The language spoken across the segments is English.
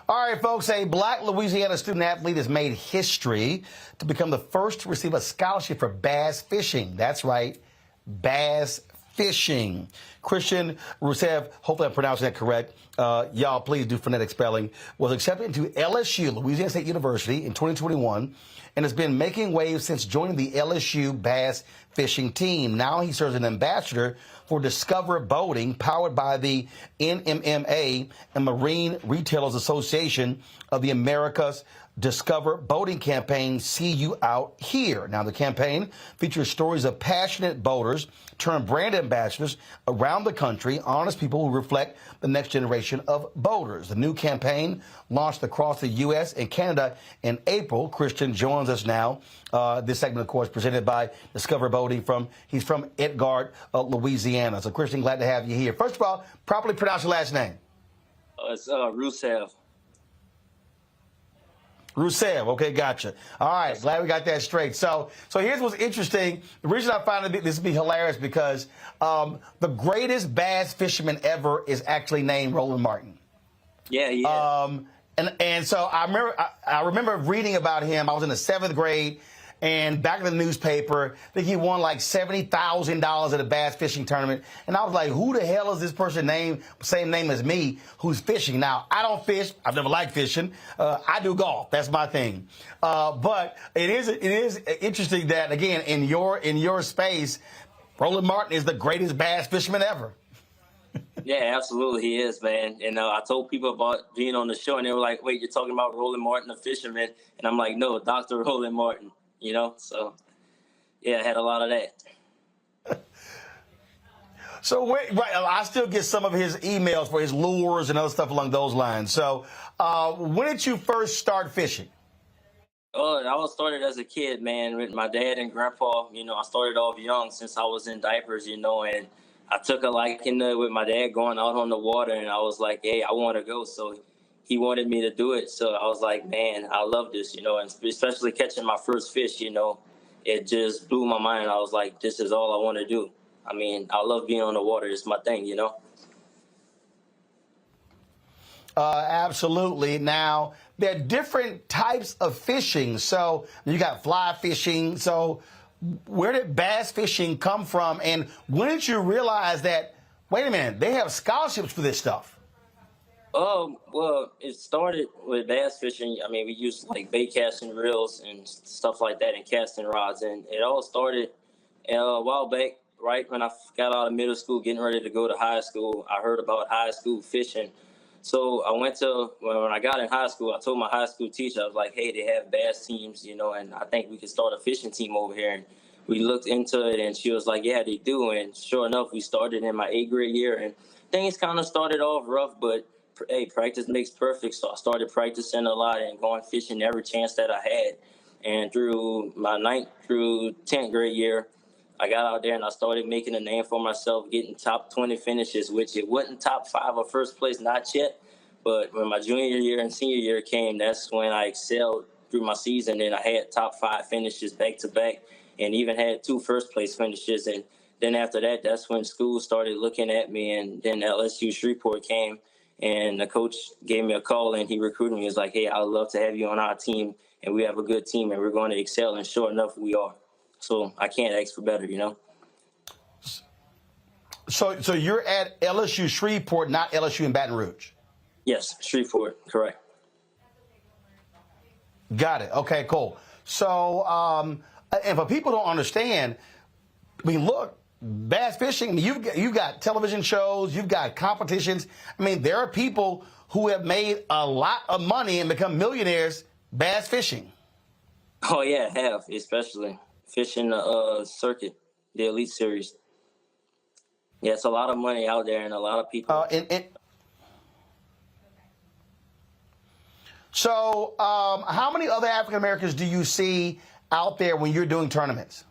All right, folks, a Black Louisiana student-athlete has made history to become the first to receive a scholarship for bass fishing. That's right, bass fishing. Khristian Rousseve, hopefully I'm pronouncing that correct. Y'all, please do phonetic spelling. Was accepted into LSU, Louisiana State University, in 2021 and has been making waves since joining the LSU Bass Fishing Team. Now he serves as an ambassador for Discover Boating, powered by the NMMA and Marine Retailers Association of the Americas. Discover Boating campaign, See You Out Here. Now, the campaign features stories of passionate boaters turned brand ambassadors around the country, honest people who reflect the next generation of boaters. The new campaign launched across the U.S. and Canada in April. Khristian joins us now. This segment, of course, presented by Discover Boating. He's from Edgard, Louisiana. So, Khristian, glad to have you here. First of all, properly pronounce your last name. It's Rousseve. Rousseve, okay, gotcha. All right, glad we got that straight. So here's what's interesting. The reason I found this to be hilarious because the greatest bass fisherman ever is actually named Roland Martin. Yeah, yeah. And so I remember reading about him. I was in the 7th grade, and back in the newspaper, I think he won like $70,000 at a bass fishing tournament. And I was like, who the hell is this person same name as me, who's fishing? Now, I don't fish. I've never liked fishing. I do golf. That's my thing. But it is interesting that, again, in your space, Roland Martin is the greatest bass fisherman ever. Yeah, absolutely, he is, man. And I told people about being on the show, and they were like, wait, you're talking about Roland Martin, the fisherman? And I'm like, no, Dr. Roland Martin. So, yeah, I had a lot of that. So, right, I still get some of his emails for his lures and other stuff along those lines. So, when did you first start fishing? Oh, I was started as a kid, man, with my dad and grandpa. I started off young since I was in diapers, and I took a liking with my dad going out on the water, and I was like, hey, I want to go. So he wanted me to do it. So I was like, man, I love this, and especially catching my first fish, it just blew my mind. I was like, this is all I want to do. I mean, I love being on the water. It's my thing, Absolutely. Now, there are different types of fishing. So you got fly fishing. So where did bass fishing come from? And when did you realize that, wait a minute, they have scholarships for this stuff? Well, it started with bass fishing. I mean, we used like bait casting reels and stuff like that and casting rods. And it all started a while back, right when I got out of middle school, getting ready to go to high school. I heard about high school fishing. So I went when I got in high school, I told my high school teacher, I was like, hey, they have bass teams, and I think we could start a fishing team over here. And we looked into it, and she was like, yeah, they do. And sure enough, we started in my 8th grade year. And things kind of started off rough, but hey, practice makes perfect. So I started practicing a lot and going fishing every chance that I had. And through my 9th through 10th grade year, I got out there and I started making a name for myself, getting top 20 finishes, which it wasn't top 5 or first place, not yet. But when my junior year and senior year came, that's when I excelled through my season. And I had top 5 finishes back to back and even had 2 first place finishes. And then after that, that's when school started looking at me. And then LSU Shreveport came. And the coach gave me a call, and he recruited me. He was like, hey, I'd love to have you on our team, and we have a good team, and we're going to excel. And sure enough, we are. So I can't ask for better, So you're at LSU Shreveport, not LSU in Baton Rouge? Yes, Shreveport, correct. Got it. Okay, cool. So, and for people who don't understand, I mean, look, bass fishing, I mean, you've got television shows, you've got competitions. I mean, there are people who have made a lot of money and become millionaires bass fishing. Oh, yeah, I have, especially fishing the circuit, the Elite Series. Yeah, it's a lot of money out there and a lot of people. So how many other African Americans do you see out there when you're doing tournaments?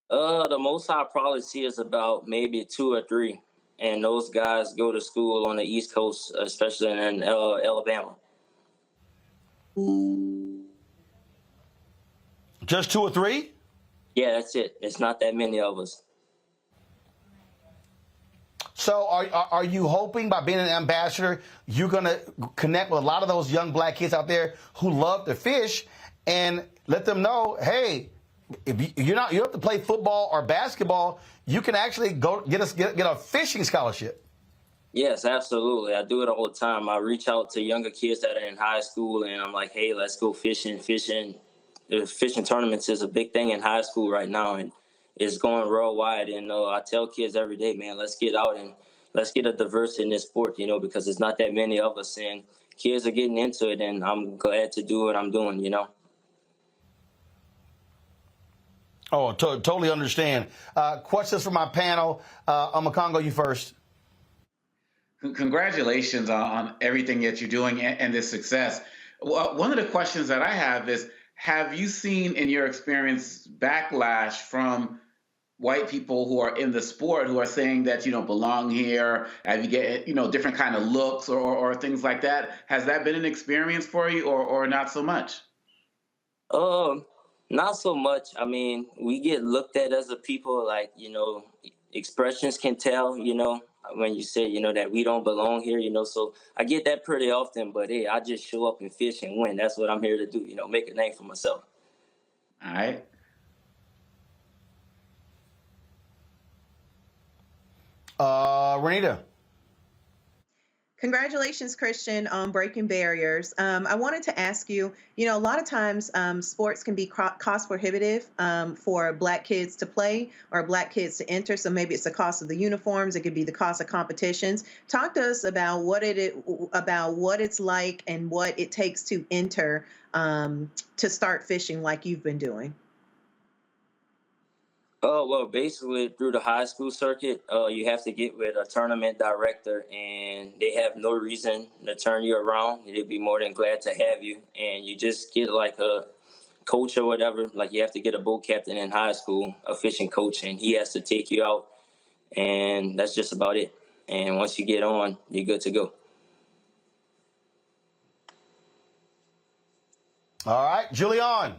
The most I probably see is about maybe 2 or 3. And those guys go to school on the East Coast, especially in Alabama. Just 2 or 3? Yeah, that's it. It's not that many of us. So are you hoping by being an ambassador, you're going to connect with a lot of those young black kids out there who love to fish and let them know, hey, if you don't have to play football or basketball, you can actually go get a fishing scholarship? Yes, absolutely. I do it all the time. I reach out to younger kids that are in high school, and I'm like, hey, let's go fishing. The fishing tournaments is a big thing in high school right now, and it's going worldwide. And I tell kids every day, man, let's get out and let's get a diversity in this sport, because there's not that many of us, and kids are getting into it, and I'm glad to do what I'm doing. Oh, totally understand. Questions from my panel. Makongo, you first. Congratulations on everything that you're doing and this success. Well, one of the questions that I have is, have you seen in your experience backlash from white people who are in the sport who are saying that you don't belong here, and you get different kind of looks or things like that? Has that been an experience for you or not so much? Not so much. I mean, we get looked at as a people, like, expressions can tell, when you say, that we don't belong here, so I get that pretty often, but hey, I just show up and fish and win. That's what I'm here to do, make a name for myself. All right. Renita. Congratulations, Khristian, on breaking barriers. I wanted to ask you, a lot of times sports can be cost prohibitive for black kids to play or black kids to enter. So maybe it's the cost of the uniforms. It could be the cost of competitions. Talk to us about what it's like and what it takes to enter to start fishing like you've been doing. Oh, well, basically through the high school circuit, you have to get with a tournament director, and they have no reason to turn you around. They'd be more than glad to have you, and you just get like a coach or whatever. Like, you have to get a boat captain in high school, a fishing coach, and he has to take you out, and that's just about it. And once you get on, you're good to go. All right, Julian.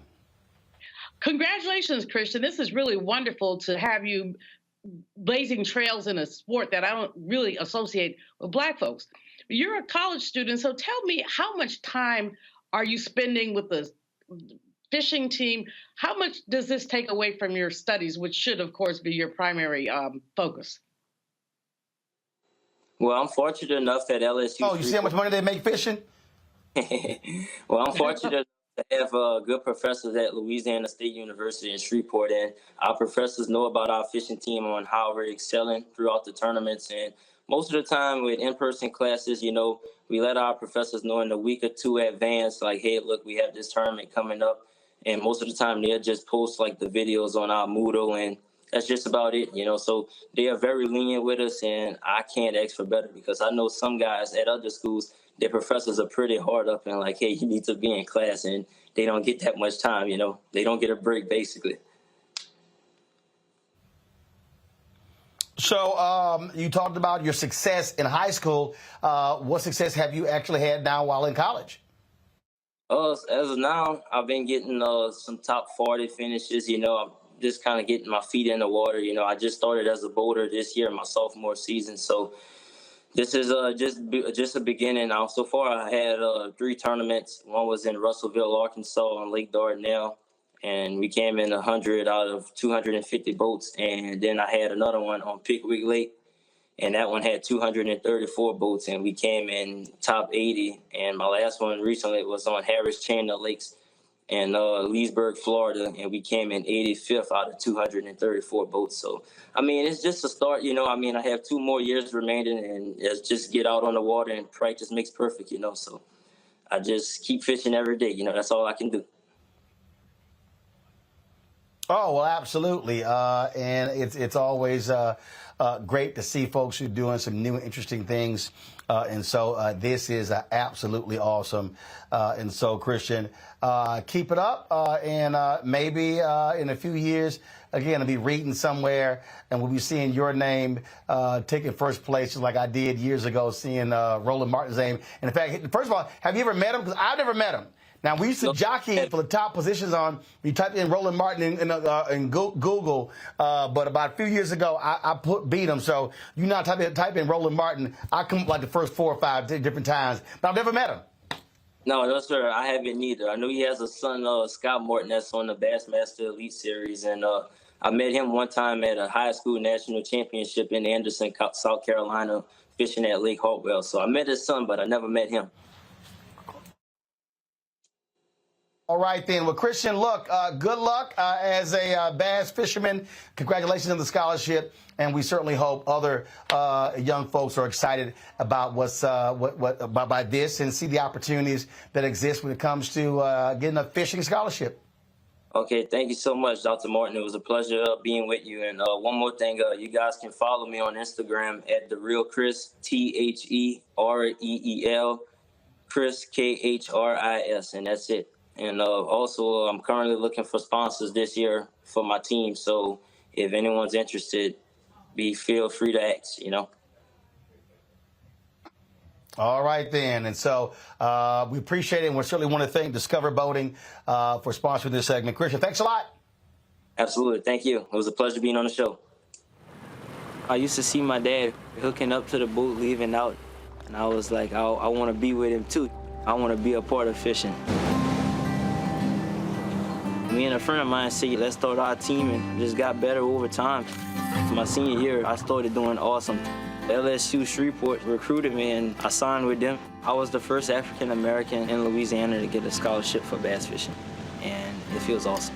Congratulations, Khristian. This is really wonderful to have you blazing trails in a sport that I don't really associate with black folks. You're a college student, so tell me, how much time are you spending with the fishing team? How much does this take away from your studies, which should, of course, be your primary focus? Well, I'm fortunate enough at LSU. Oh, you see how much money they make fishing? Well, I'm fortunate to have good professors at Louisiana State University in Shreveport, and our professors know about our fishing team on how we're excelling throughout the tournaments. And most of the time with in-person classes, we let our professors know in a week or two advance, like, hey, look, we have this tournament coming up. And most of the time they'll just post like the videos on our Moodle, and that's just about it, So they are very lenient with us, and I can't ask for better, because I know some guys at other schools, their professors are pretty hard up and like, hey, you need to be in class, and they don't get that much time, They don't get a break, basically. So you talked about your success in high school. What success have you actually had now while in college? As of now, I've been getting some top 40 finishes, I'm just kind of getting my feet in the water. I just started as a boater this year, my sophomore season, so this is just a beginning now. So far, I had 3 tournaments. One was in Russellville, Arkansas, on Lake Dardanelle, and we came in 100 out of 250 boats. And then I had another one on Pickwick Lake, and that one had 234 boats, and we came in top 80. And my last one recently was on Harris Chandler Lakes in Leesburg, Florida, and we came in 85th out of 234 boats. So, I mean, it's just a start, I have 2 more years remaining, and it's just get out on the water, and practice makes perfect, So I just keep fishing every day, that's all I can do. Oh, well, absolutely. And it's always great to see folks who are doing some new and interesting things. And so this is absolutely awesome. And so, Khristian, keep it up. And maybe in a few years, again, to be reading somewhere and we'll be seeing your name taking first place, just like I did years ago, seeing Roland Martin's name. And in fact, first of all, have you ever met him? Because I've never met him. Now, we used to jockey for the top positions on, you type in Roland Martin in Google, but about a few years ago, I beat him. So you now type in Roland Martin, I come up like the first 4 or 5 different times, but I've never met him. No, sir, I haven't either. I know he has a son, Scott Morton, that's on the Bassmaster Elite Series, and I met him one time at a high school national championship in Anderson, South Carolina, fishing at Lake Hartwell. So I met his son, but I never met him. All right, then. Well, Khristian, look, good luck as a bass fisherman. Congratulations on the scholarship, and we certainly hope other young folks are excited about about this and see the opportunities that exist when it comes to getting a fishing scholarship. Okay, thank you so much, Dr. Martin. It was a pleasure being with you. And one more thing, you guys can follow me on Instagram at TheRealKhris, TheReel, Chris, KHRIS, and that's it. And also, I'm currently looking for sponsors this year for my team. So if anyone's interested, feel free to ask, All right, then. And so we appreciate it, and we certainly want to thank Discover Boating for sponsoring this segment. Khristian, thanks a lot. Absolutely. Thank you. It was a pleasure being on the show. I used to see my dad hooking up to the boat, leaving out, and I was like, I want to be with him, too. I want to be a part of fishing. Me and a friend of mine said, let's start our team, and just got better over time. My senior year, I started doing awesome. LSU Shreveport recruited me, and I signed with them. I was the first African-American in Louisiana to get a scholarship for bass fishing, and it feels awesome.